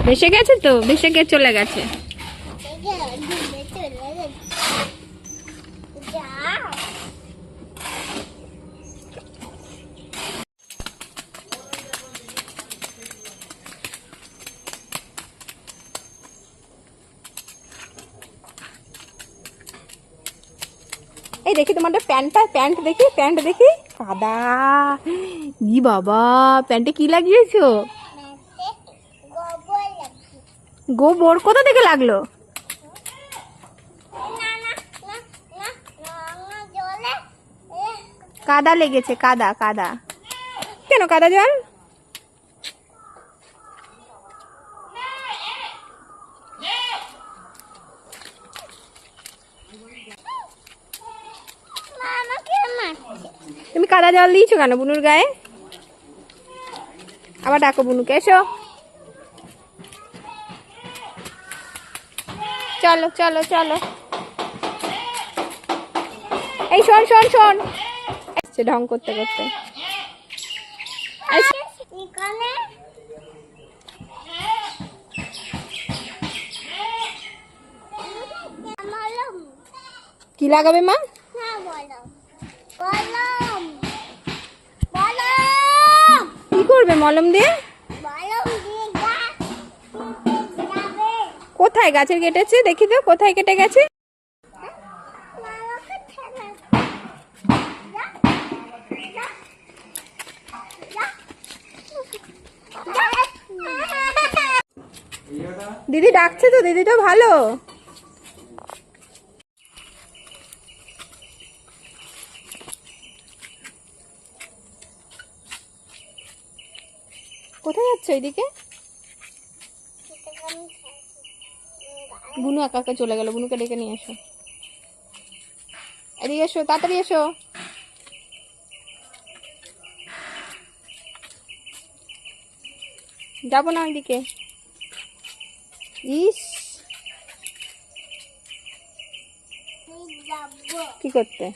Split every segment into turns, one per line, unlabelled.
ভেসে গেছে তো, ভেসে গিয়ে চলে গেছে। এই দেখি তোমাদের প্যান্ট দেখি কাদা। ই বাবা, প্যান্টে কি লাগিয়েছো? গোবর? কোথা থেকে লাগলো? কাদা লেগেছে, কাদা। কেন কাদা জল? তুমি কাদা জল দিয়েছো কেন বুনুর গায়ে? আবার ডাকো বুনুকে, এসো। চলো চলো চলো। এই শোন ঢং করতে করতে। কি লাগাবে মা? কি করবে মলম দিয়ে? কোথায় গাছের কেটেছে? দেখি তো কোথায় কেটে গেছে। দিদি ডাকছে তো, দিদি তো ভালো। কোথায় যাচ্ছ এইদিকে? বুনু একা একা চলে গেল, বুনুকে ডেকে নিয়ে এসো। এদিকে এসো, তাড়াতাড়ি এসো। যাবো না ওইদিকে। ইস, কি করতে?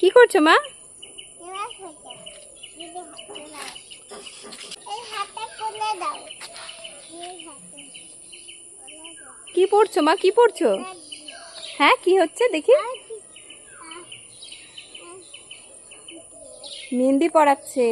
কি করছো মা? কি পড়ছো মা, কি পড়ছো? হ্যাঁ, কি হচ্ছে দেখি? মেহেন্দি পড়াচ্ছে।